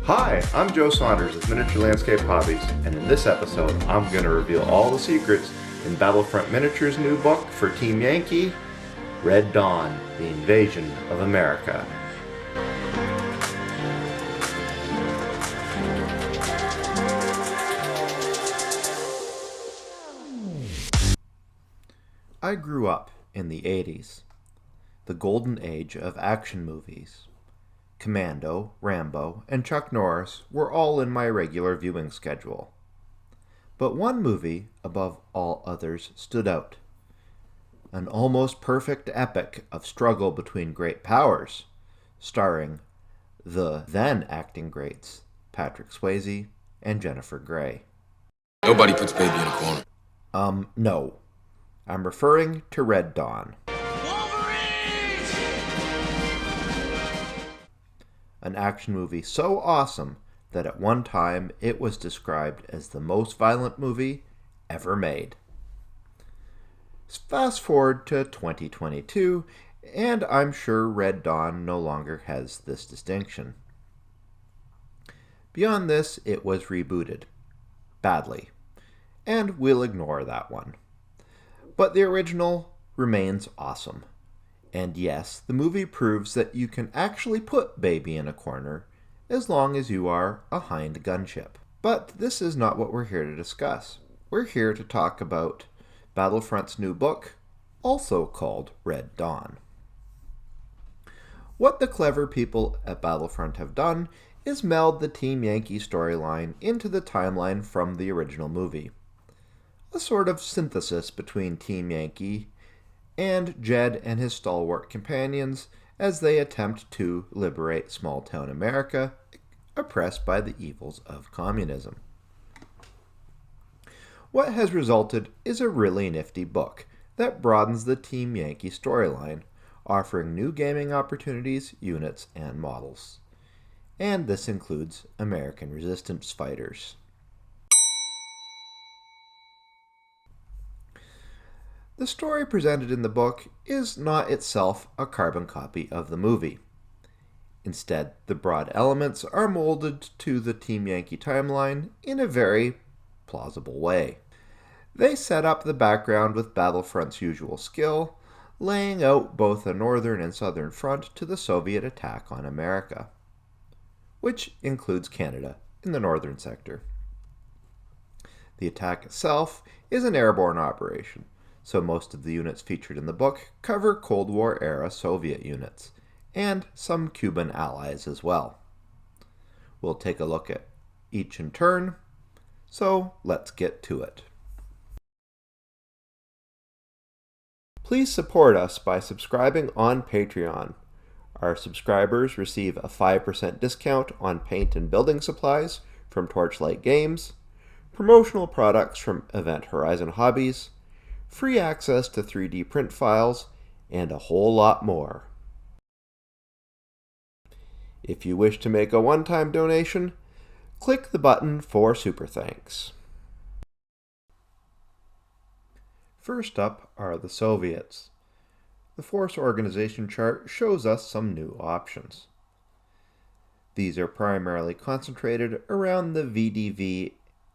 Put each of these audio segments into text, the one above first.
Hi, I'm Joe Saunders of Miniature Landscape Hobbies, and in this episode, I'm going to reveal all the secrets in Battlefront Miniatures' new book for Team Yankee, Red Dawn: The Invasion of America. I grew up in the 80s, the golden age of action movies. Commando, Rambo, and Chuck Norris were all in my regular viewing schedule. But one movie, above all others, stood out. An almost perfect epic of struggle between great powers, starring the then acting greats Patrick Swayze and Jennifer Grey. Nobody puts baby in a corner. No. I'm referring to Red Dawn. An action movie so awesome that at one time it was described as the most violent movie ever made. Fast forward to 2022, and I'm sure Red Dawn no longer has this distinction. Beyond this, it was rebooted. Badly. And we'll ignore that one. But the original remains awesome. And yes, the movie proves that you can actually put baby in a corner as long as you are a Hind gunship. But this is not what we're here to discuss. We're here to talk about Battlefront's new book, also called Red Dawn. What the clever people at Battlefront have done is meld the Team Yankee storyline into the timeline from the original movie. A sort of synthesis between Team Yankee and Jed and his stalwart companions as they attempt to liberate small-town America, oppressed by the evils of communism. What has resulted is a really nifty book that broadens the Team Yankee storyline, offering new gaming opportunities, units, and models. And this includes American resistance fighters. The story presented in the book is not itself a carbon copy of the movie. Instead, the broad elements are molded to the Team Yankee timeline in a very plausible way. They set up the background with Battlefront's usual skill, laying out both a northern and southern front to the Soviet attack on America, which includes Canada in the northern sector. The attack itself is an airborne operation, so most of the units featured in the book cover Cold War-era Soviet units, and some Cuban allies as well. We'll take a look at each in turn, so let's get to it. Please support us by subscribing on Patreon. Our subscribers receive a 5% discount on paint and building supplies from Torchlight Games, promotional products from Event Horizon Hobbies, free access to 3D print files, and a whole lot more. If you wish to make a one-time donation, click the button for Super Thanks. First up are the Soviets. The force organization chart shows us some new options. These are primarily concentrated around the WWIII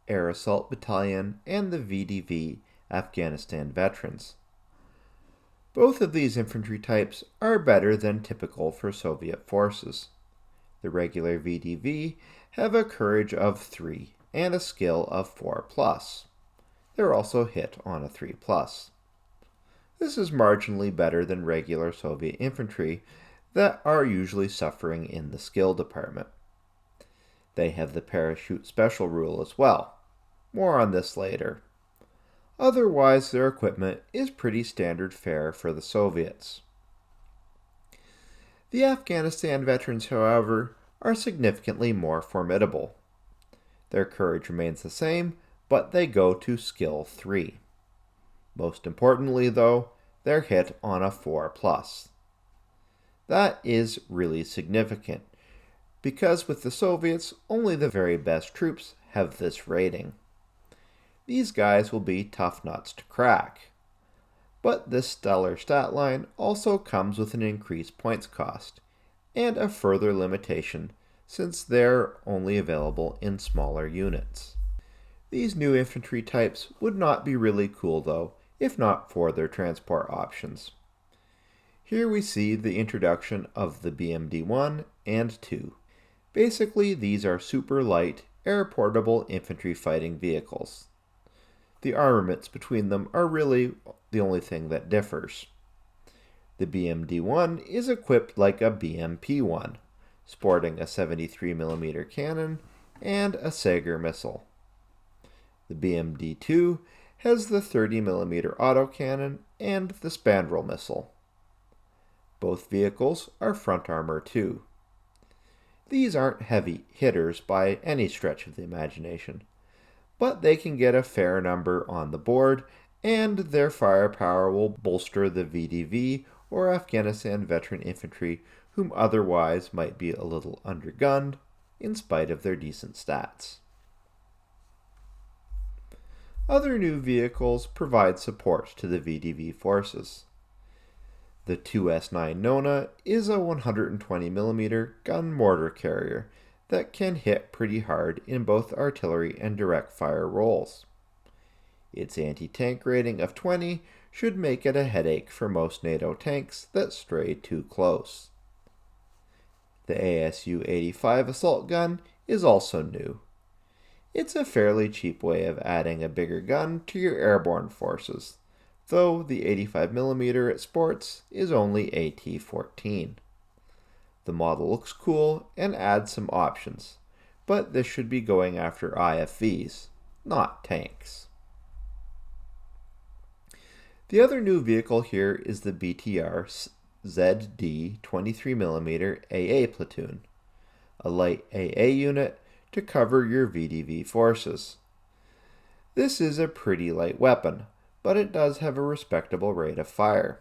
Air Assault Battalion and the WWIII Afghanistan veterans. Both of these infantry types are better than typical for Soviet forces. The regular WWIII have a courage of 3 and a skill of 4+. They're also hit on a 3+. This is marginally better than regular Soviet infantry that are usually suffering in the skill department. They have the parachute special rule as well. More on this later. Otherwise, their equipment is pretty standard fare for the Soviets. The Afghanistan veterans, however, are significantly more formidable. Their courage remains the same, but they go to skill 3. Most importantly, though, they're hit on a 4+. That is really significant, because with the Soviets, only the very best troops have this rating. These guys will be tough nuts to crack. But this stellar stat line also comes with an increased points cost, and a further limitation since they're only available in smaller units. These new infantry types would not be really cool though, if not for their transport options. Here we see the introduction of the BMD-1 and 2. Basically, these are super light, air-portable infantry fighting vehicles. The armaments between them are really the only thing that differs. The BMD-1 is equipped like a BMP-1, sporting a 73mm cannon and a Sager missile. The BMD-2 has the 30mm autocannon and the Spandrel missile. Both vehicles are front armor too. These aren't heavy hitters by any stretch of the imagination, but they can get a fair number on the board, and their firepower will bolster the VDV or Afghanistan veteran infantry whom otherwise might be a little undergunned in spite of their decent stats. Other new vehicles provide support to the VDV forces. The 2S9 Nona is a 120mm gun mortar carrier that can hit pretty hard in both artillery and direct fire roles. Its anti-tank rating of 20 should make it a headache for most NATO tanks that stray too close. The ASU-85 assault gun is also new. It's a fairly cheap way of adding a bigger gun to your airborne forces, though the 85mm it sports is only AT-14. The model looks cool and adds some options, but this should be going after IFVs, not tanks. The other new vehicle here is the BTR ZD 23mm AA platoon, a light AA unit to cover your VDV forces. This is a pretty light weapon, but it does have a respectable rate of fire.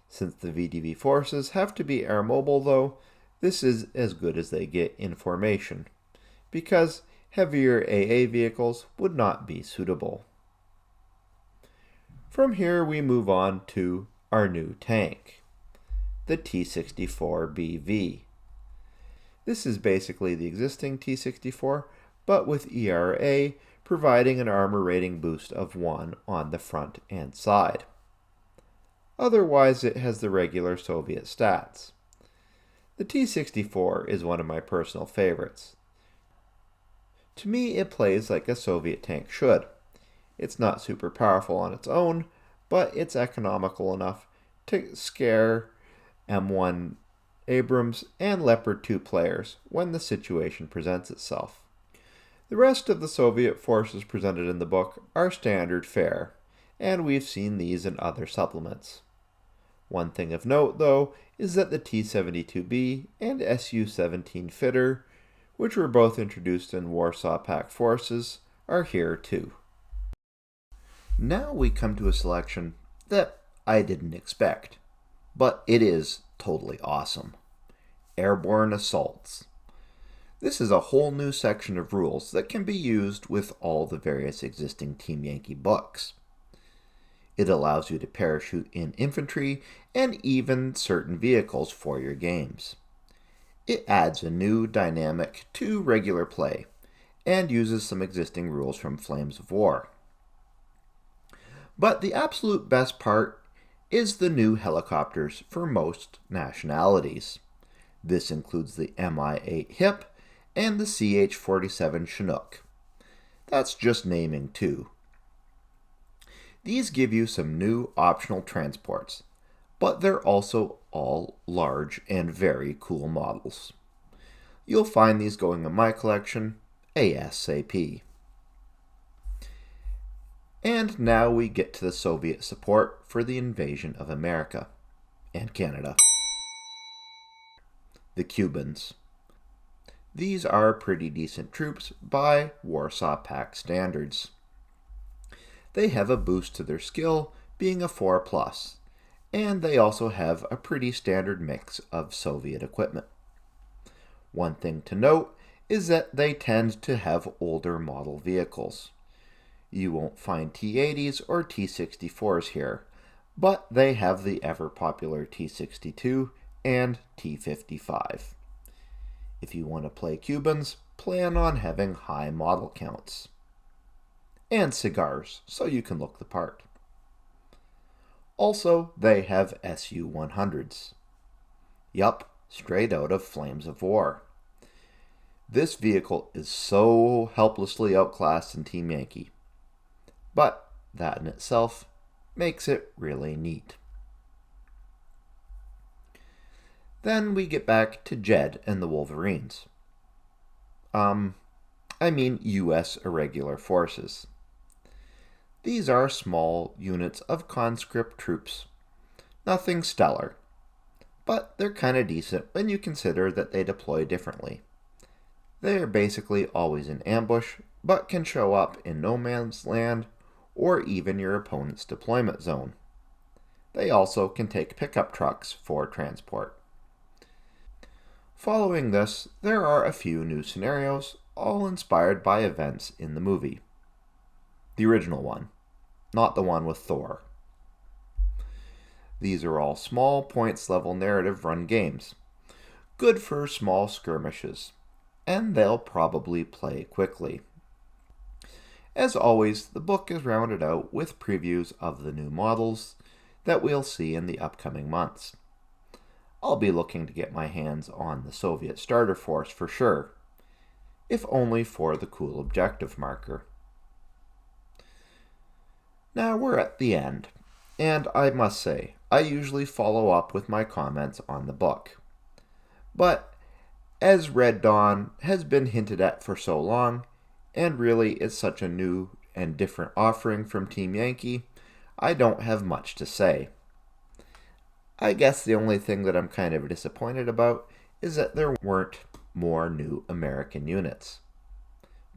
Since the VDV forces have to be air mobile though, this is as good as they get in formation, because heavier AA vehicles would not be suitable. From here we move on to our new tank, the T-64BV. This is basically the existing T-64, but with ERA providing an armor rating boost of 1 on the front and side. Otherwise, it has the regular Soviet stats. The T-64 is one of my personal favorites. To me, it plays like a Soviet tank should. It's not super powerful on its own, but it's economical enough to scare M1 Abrams and Leopard 2 players when the situation presents itself. The rest of the Soviet forces presented in the book are standard fare, and we've seen these in other supplements. One thing of note, though, is that the T-72B and Su-17 Fitter, which were both introduced in Warsaw Pact forces, are here too. Now we come to a selection that I didn't expect, but it is totally awesome. Airborne Assaults. This is a whole new section of rules that can be used with all the various existing Team Yankee books. It allows you to parachute in infantry and even certain vehicles for your games. It adds a new dynamic to regular play and uses some existing rules from Flames of War. But the absolute best part is the new helicopters for most nationalities. This includes the Mi-8 HIP and the CH-47 Chinook. That's just naming two. These give you some new optional transports, but they're also all large and very cool models. You'll find these going in my collection ASAP. And now we get to the Soviet support for the invasion of America and Canada. The Cubans. These are pretty decent troops by Warsaw Pact standards. They have a boost to their skill, being a 4+, and they also have a pretty standard mix of Soviet equipment. One thing to note is that they tend to have older model vehicles. You won't find T-80s or T-64s here, but they have the ever-popular T-62 and T-55. If you want to play Cubans, plan on having high model counts. And cigars, so you can look the part. Also, they have Su-100s. Yup, straight out of Flames of War. This vehicle is so helplessly outclassed in Team Yankee. But that in itself makes it really neat. Then we get back to Jed and the Wolverines. US Irregular Forces. These are small units of conscript troops. Nothing stellar, but they're kind of decent when you consider that they deploy differently. They are basically always in ambush, but can show up in no man's land or even your opponent's deployment zone. They also can take pickup trucks for transport. Following this, there are a few new scenarios, all inspired by events in the movie. The original one, not the one with Thor. These are all small points level narrative run games, good for small skirmishes, and they'll probably play quickly. As always, the book is rounded out with previews of the new models that we'll see in the upcoming months. I'll be looking to get my hands on the Soviet starter force for sure, if only for the cool objective marker. Now we're at the end, and I must say, I usually follow up with my comments on the book. But as Red Dawn has been hinted at for so long, and really is such a new and different offering from Team Yankee, I don't have much to say. I guess the only thing that I'm kind of disappointed about is that there weren't more new American units.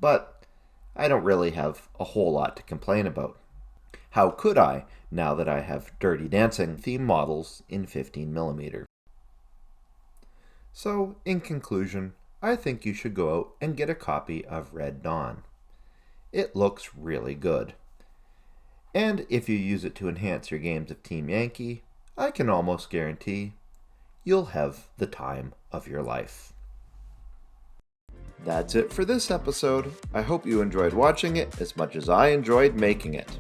But I don't really have a whole lot to complain about. How could I, now that I have Dirty Dancing theme models in 15mm? So, in conclusion, I think you should go out and get a copy of Red Dawn. It looks really good. And if you use it to enhance your games of Team Yankee, I can almost guarantee you'll have the time of your life. That's it for this episode. I hope you enjoyed watching it as much as I enjoyed making it.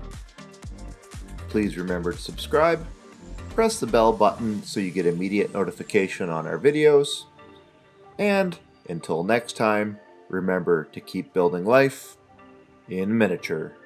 Please remember to subscribe, press the bell button so you get immediate notification on our videos, and until next time, remember to keep building life in miniature.